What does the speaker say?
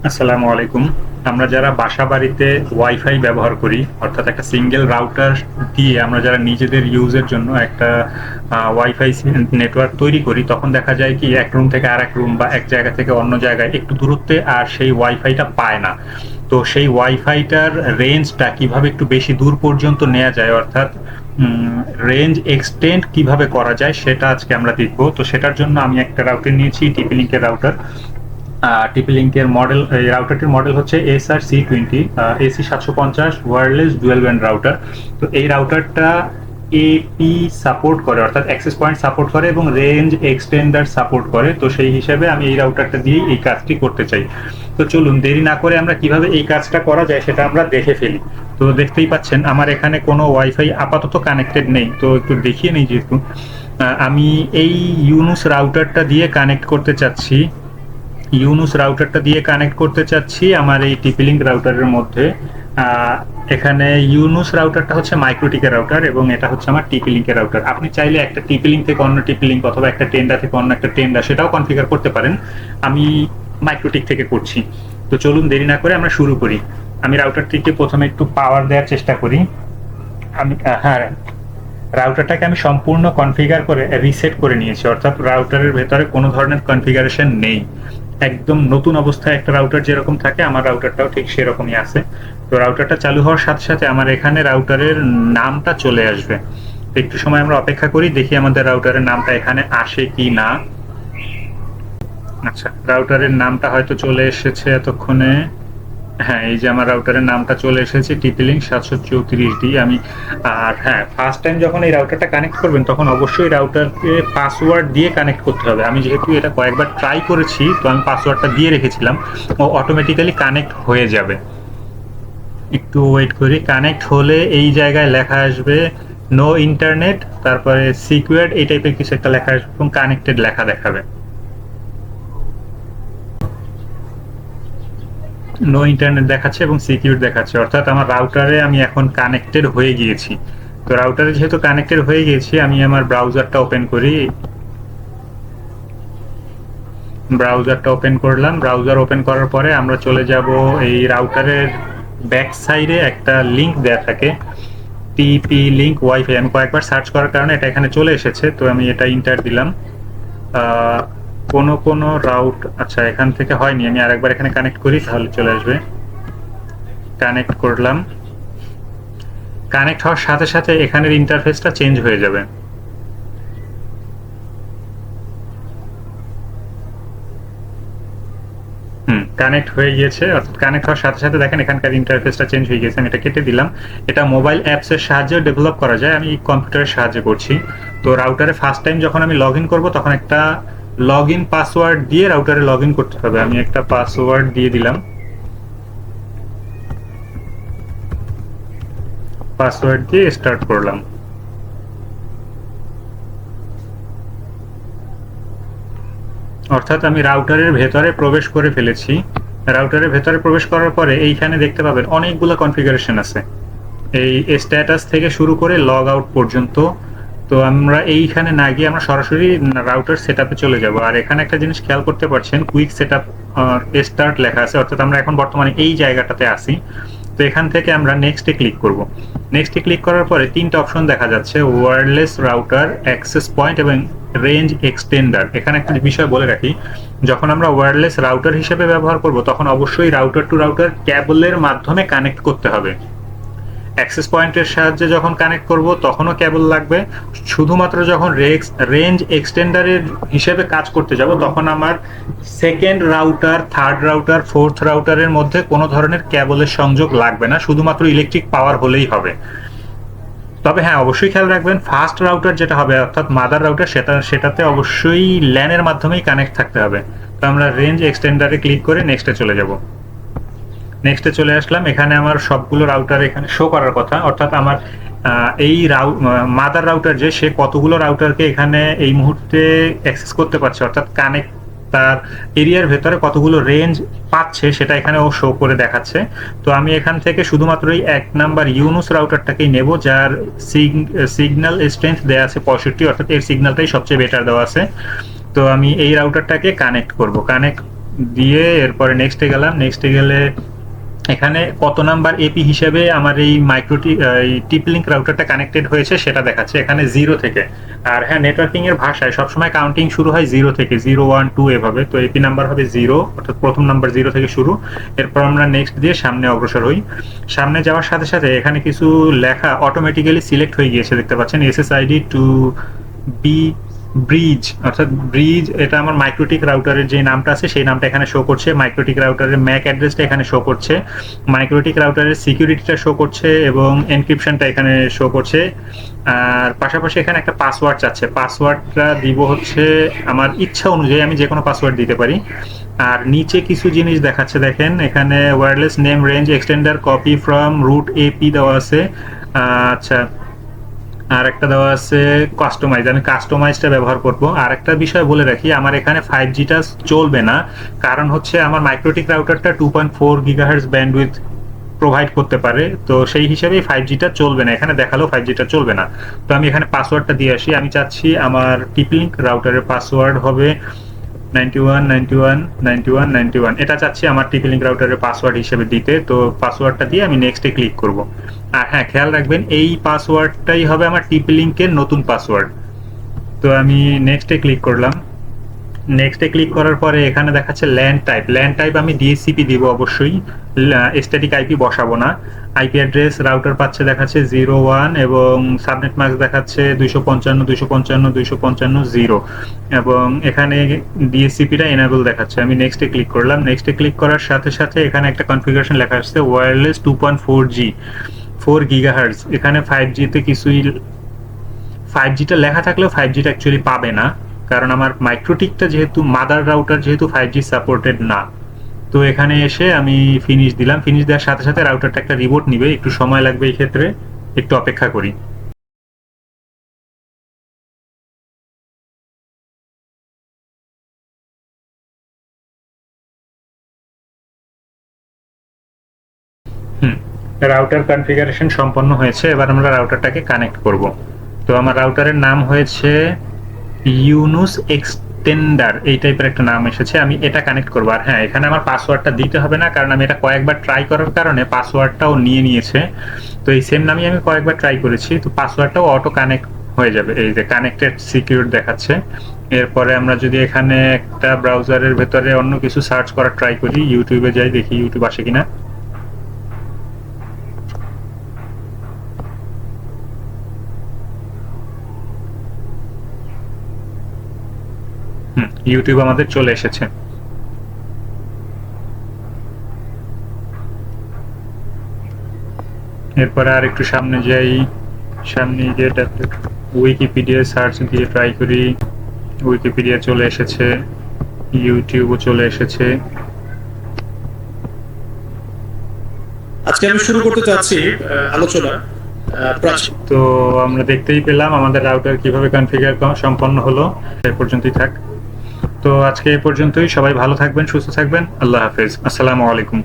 আসসালামু আলাইকুম। আমরা যারা বাসা বাড়িতে ওয়াইফাই ব্যবহার করি, অর্থাৎ একটা সিঙ্গেল রাউটার দিয়ে আমরা যারা নিজেদের ইউজের জন্য একটা ওয়াইফাই নেটওয়ার্ক তৈরি করি, তখন দেখা যায় কি এক রুম থেকে আরেক রুম বা এক জায়গা থেকে অন্য জায়গায় একটু দূরত্বে আর সেই ওয়াইফাইটা পায় না। তো সেই ওয়াইফাইটার রেঞ্জটা কিভাবে একটু বেশি দূর পর্যন্ত নেয়া যায়, অর্থাৎ রেঞ্জ এক্সটেন্ড কিভাবে করা যায় সেটা আজকে আমরা দেখব। তো সেটার জন্য আমি একটা রাউটার নিয়েছি, টিপি-লিংকের রাউটার। টিপি-লিংকের মডেল, এই রাউটারটির মডেল হচ্ছে SR-C20 AC750 wireless dual band router. তো এই রাউটারটা এপি সাপোর্ট করে, অর্থাৎ অ্যাক্সেস পয়েন্ট সাপোর্ট করে এবং রেঞ্জ এক্সটেন্ডার সাপোর্ট করে। তো সেই হিসাবে আমি এই রাউটারটা দিয়েই এই কাজটি করতে চাই। তো চলুন দেরি না করে আমরা কিভাবে এই কাজটা করা যায় সেটা আমরা দেখে ফেলি। তো দেখতেই পাচ্ছেন আমার এখানে কোনো ওয়াইফাই আপাতত কানেক্টেড নেই, তো একটু দেখিয়ে নেই। যেহেতু আমি এই ইউনুস রাউটারটা দিয়ে কানেক্ট করতে চাচ্ছি, আমার এই টিপি-লিংক রাউটারের মধ্যে। এখানে ইউনুস রাউটারটা হচ্ছে মাইক্রোটিকের রাউটার এবং এটা হচ্ছে আমার টিপি-লিংকের রাউটার। আপনি চাইলে একটা টিপি-লিংক থেকে অন্য টিপি-লিংক অথবা একটা টেন্ডা থেকে অন্য একটা টেন্ডা সেটাও কনফিগার করতে পারেন। আমি মাইক্রোটিক থেকে করছি। তো চলুন দেরি না করে আমরা শুরু করি। আমি রাউটারটিকে প্রথমে একটু পাওয়ার দেওয়ার চেষ্টা করি। আমি হ্যাঁ, রাউটারটাকে আমি সম্পূর্ণ কনফিগার করে রিসেট করে নিয়েছি, অর্থাৎ রাউটারের ভেতরে কোনো ধরনের কনফিগারেশন নেই। একদম নতুন অবস্থায় একটা রাউটার যেরকম থাকে আমার রাউটারটাও ঠিক সেরকমই আছে। তো রাউটারটা চালু হওয়ার সাথে সাথে আমার এখানে রাউটারের নামটা চলে আসবে। তো একটু সময় আমরা অপেক্ষা করি, দেখি আমাদের রাউটারের নামটা এখানে আসে কি না। আচ্ছা, রাউটারের নামটা হয়তো চলে এসেছে এতক্ষণে। হ্যাঁ, এই যে আমার রাউটারের নামটা চলে এসেছে, টিপি-লিংক 734D। আমি আর হ্যাঁ, ফার্স্ট টাইম যখন এই রাউটারটা কানেক্ট করবেন তখন অবশ্যই রাউটারকে পাসওয়ার্ড দিয়ে কানেক্ট করতে হবে। আমি যেহেতু এটা কয়েকবার ট্রাই করেছি, তো আমি পাসওয়ার্ডটা দিয়ে রেখেছিলাম, ও অটোমেটিক্যালি কানেক্ট হয়ে যাবে। একটু ওয়েট করি। কানেক্ট হলে এই জায়গায় লেখা আসবে নো ইন্টারনেট, তারপরে সিকিউরড এই টাইপের কিছু একটা লেখা আসবে এবং কানেক্টেড লেখা দেখাবে। নো ইন্টারনেট দেখাচ্ছে এবং সিকিউর দেখাচ্ছে, অর্থাৎ আমার রাউটারে আমি এখন কানেক্টেড হয়ে গিয়েছি। তো রাউটারে যেহেতু কানেক্টেড হয়ে গিয়েছি, আমি আমার ব্রাউজারটা ওপেন করি। ব্রাউজারটা ওপেন করলাম। ব্রাউজার ওপেন করার পরে আমরা চলে যাব এই রাউটারের ব্যাক সাইডে একটা লিংক দেওয়া থাকে, টিপি-লিংক ওয়াইফাই। আমি কয়েকবার সার্চ করার কারণে এটা এখানে চলে এসেছে, তো আমি এটা ইন্টার দিলাম। কোনো রাউট, আচ্ছা এখান থেকে হয়নি, আমি আরেকবার এখানে কানেক্ট করি তাহলে চলে আসবে। কানেক্ট করলাম। কানেক্ট হওয়ার সাথে সাথে এখানের ইন্টারফেসটা চেঞ্জ হয়ে যাবে। কানেক্ট হয়ে গিয়েছে, অর্থাৎ কানেক্ট হওয়ার সাথে সাথে দেখেন এখানকার ইন্টারফেসটা চেঞ্জ হয়ে গেছে। আমি এটা কেটে দিলাম। এটা মোবাইল অ্যাপসের সাহায্যে ডেভেলপ করা যায়, আমি কম্পিউটারের সাহায্যে করছি। তো রাউটারে ফার্স্ট টাইম যখন আমি লগ ইন করবো তখন একটা লগ ইন পাসওয়ার্ড দিয়ে রাউটারে লগ ইন করতে হবে। আমি একটা পাসওয়ার্ড দিয়ে দিলাম। পাসওয়ার্ড দিয়ে স্টার্ট করলাম। অর্থাৎ আমি রাউটারের ভেতরে প্রবেশ করে ফেলেছি। রাউটারের ভেতরে প্রবেশ করার পরে এইখানে দেখতে পাবেন অনেকগুলো কনফিগারেশন আছে, এই স্ট্যাটাস থেকে শুরু করে লগ আউট পর্যন্ত। তো আমরা এইখানে না গিয়ে আমরা সরাসরি রাউটার সেটআপে চলে যাব। আর এখানে একটা জিনিস খেয়াল করতে পারছেন, কুইক সেটআপ স্টার্ট লেখা আছে, অর্থাৎ আমরা এখন বর্তমানে এই জায়গাটাতে আছি। তো এখান থেকে আমরা নেক্সটে ক্লিক করব। নেক্সটে ক্লিক করার পরে তিনটা অপশন দেখা যাচ্ছে, ওয়্যারলেস রাউটার, অ্যাক্সেস পয়েন্ট এবং রেঞ্জ এক্সটেন্ডার। এখানে একটা বিষয় বলে রাখি, যখন আমরা ওয়্যারলেস রাউটার হিসেবে ব্যবহার করব তখন অবশ্যই রাউটার টু রাউটার কেবলের মাধ্যমে কানেক্ট করতে হবে। অ্যাক্সেস পয়েন্টের সাহায্যে যখন কানেক্ট করব তখনও কেবল লাগবে। শুধুমাত্র যখন রেঞ্জ এক্সটেন্ডারের হিসেবে কাজ করতে যাব তখন আমার second router, third router, fourth রাউটারের মধ্যে কোনো ধরনের কেবলের সংযোগ লাগবে না, শুধুমাত্র ইলেকট্রিক পাওয়ার হলেই হবে। তবে হ্যাঁ, অবশ্যই খেয়াল রাখবেন ফার্স্ট রাউটার যেটা হবে অর্থাৎ মাদার রাউটার, সেটাতে অবশ্যই ল্যানের মাধ্যমেই কানেক্ট থাকতে হবে। তো আমরা রেঞ্জ এক্সটেন্ডারে ক্লিক করে নেক্সটে চলে যাব। নেক্সটে চলে আসলাম। এখানে আমার সবগুলো রাউটার এখানে শো করার কথা, অর্থাৎ আমার এই মাদার রাউটার যে সে কতগুলো রাউটারকে এখানে এই মুহূর্তে অ্যাক্সেস করতে পারছে, অর্থাৎ কানেক্ট তার এরিয়ার ভেতরে কতগুলো রেঞ্জ পাচ্ছে সেটা এখানে ও শো করে দেখাচ্ছে। তো আমি এখান থেকে শুধুমাত্র এই 1 নাম্বার ইউনুস রাউটারটাকেই নেব, যার সিগন্যাল স্ট্রেংথ দেওয়া আছে 65, অর্থাৎ এর সিগন্যালটাই সবচেয়ে বেটার দেওয়া আছে। তো আমি এই রাউটারটাকে কানেক্ট করব। কানেক্ট দিয়ে এরপরে নেক্সটে গেলাম। নেক্সটে গেলে এখানে কত নাম্বার এপি হিসেবে আমার এই টিপ লিঙ্ক রাউটারটা কানেক্টেড হয়েছে সেটা দেখাচ্ছে এখানে 0 থেকে। আর হ্যাঁ, নেটওয়ার্কিং এর ভাষায় সবসময় কাউন্টিং শুরু হয় 0 থেকে, 0 1 2 এভাবে। তো এপি নাম্বার হবে 0, অর্থাৎ প্রথম নাম্বার 0 থেকে শুরু। এরপর আমরা নেক্সট দিয়ে সামনে অগ্রসর হই। সামনে যাওয়ার সাথে সাথে এখানে কিছু লেখা অটোমেটিক্যালি সিলেক্ট হয়ে গিয়েছে, দেখতে পাচ্ছেন এসএসআইডি টু বি ব্রিজ, অর্থাৎ ব্রিজ এটা আমার মাইক্রোটিক রাউটারের যে নামটা আছে সেই নামটা এখানে শো করছে, মাইক্রোটিক রাউটারের ম্যাক অ্যাড্রেসটা এখানে শো করছে, মাইক্রোটিক রাউটারের সিকিউরিটিটা শো করছে এবং এনক্রিপশনটা এখানে শো করছে। আর পাশাপাশি এখানে একটা পাসওয়ার্ড চাচ্ছে, পাসওয়ার্ডটা দিব হচ্ছে আমার ইচ্ছা অনুযায়ী, আমি যে কোনো পাসওয়ার্ড দিতে পারি। আর নিচে কিছু জিনিস দেখাচ্ছে, দেখেন এখানে wireless name range extender copy from root AP দেওয়া আছে। আচ্ছা, আর একটা দেওয়া আছে কাস্টমাইজ, আমি কাস্টমাইজটা ব্যবহার করব। আর একটা বিষয় বলে রাখি, আমার এখানে 5Gটা চলবে না, কারণ হচ্ছে আমার মাইক্রোটিক রাউটারটা 2.4 গিগাহার্টজ ব্যান্ডউইথ প্রোভাইড করতে পারে, তো সেই হিসেবে 5Gটা চলবে না, এখানে দেখালেও 5Gটা চলবে না। তো আমি এখানে পাসওয়ার্ডটা দিয়ে আসি। আমি চাচ্ছি আমার টিপলিঙ্ক রাউটারের পাসওয়ার্ড হবে 91919191, এটা চাচ্ছি আমার টিপলিঙ্ক রাউটারের পাসওয়ার্ড হিসেবে দিতে। তো পাসওয়ার্ডটা দিয়ে আমি নেক্সটে ক্লিক করব। আর হ্যাঁ, খেয়াল রাখবেন এই পাসওয়ার্ডটাই হবে আমার টিপলিঙ্কের নতুন পাসওয়ার্ড। তো আমি নেক্সটে ক্লিক করলাম। নেক্সটে ক্লিক করার পরে এখানে দেখাচ্ছে ল্যান্ড টাইপ, ল্যান্ড টাইপ আমি ডিএসসিপি দিব অবশ্যই, স্ট্যাটিক আইপি বসাবো না। আইপি অ্যাড্রেস রাউটার পাচ্ছে দেখাচ্ছে 01 এবং সাবনেট মাস্ক দেখাচ্ছে 255.255.255.0 এবং এখানে ডিএসসিপিটা এনেবল দেখাচ্ছে। আমি নেক্সটে ক্লিক করলাম। নেক্সটে ক্লিক করার সাথে সাথে এখানে একটা কনফিগারেশন লেখা আসছে ওয়্যারলেস 2.4G 4 গিগাহার্টজ। এখানে 5Gতে কিছুই, 5Gটা লেখা থাকলেও 5Gটা অ্যাকচুয়ালি পাবে না, কারণ আমার মাইক্রোটিকটা যেহেতু মাদার রাউটার যেহেতু 5G সাপোর্টেড না। তো এখানে এসে আমি ফিনিশ দিলাম। ফিনিশ দেওয়ার সাথে সাথে রাউটারটা একটা রিবোট নিবে, একটু সময় লাগবে এই ক্ষেত্রে, একটু অপেক্ষা করি। হুম, রাউটার কনফিগারেশন সম্পন্ন হয়েছে, এবার আমরা রাউটারটাকে কানেক্ট করব। তো আমার রাউটারের নাম হয়েছে ইউনুস এক্সটেন্ডার, এই টাইপের একটা নাম এসেছে। আমি এটা কানেক্ট করবো। আর হ্যাঁ, এখানে আমার পাসওয়ার্ডটা দিতে হবে না, কারণ আমি এটা কয়েকবার ট্রাই করার কারণে পাসওয়ার্ডটাও নিয়ে নিয়েছে। তো এই সেম নামই আমি কয়েকবার ট্রাই করেছি, তো পাসওয়ার্ডটাও অটো কানেক্ট হয়ে যাবে। এই যে কানেক্টেড সিকিউর দেখাচ্ছে। এরপরে আমরা যদি এখানে একটা ব্রাউজারের ভেতরে অন্য কিছু সার্চ করার ট্রাই করি, ইউটিউবে যাই, দেখি ইউটিউব আসে কিনা। ইউটিউব আমাদের চলে এসেছে। এরপরে আর একটু সামনে যাই, সামনে গিয়ে উইকিপিডিয়া সার্চ দিয়ে ট্রাই করি। উইকিপিডিয়া চলে এসেছে, ইউটিউবও চলে এসেছে। আজকে আমি শুরু করতে চাচ্ছি আলোচনা তো আমরা দেখতেই পেলাম আমাদের রাউটার কিভাবে কনফিগার সম্পন্ন হলো। এ পর্যন্তই থাক। তো আজকে এ পর্যন্তই, সবাই ভালো থাকবেন, সুস্থ থাকবেন, আল্লাহ হাফেজ, আসসালামু আলাইকুম।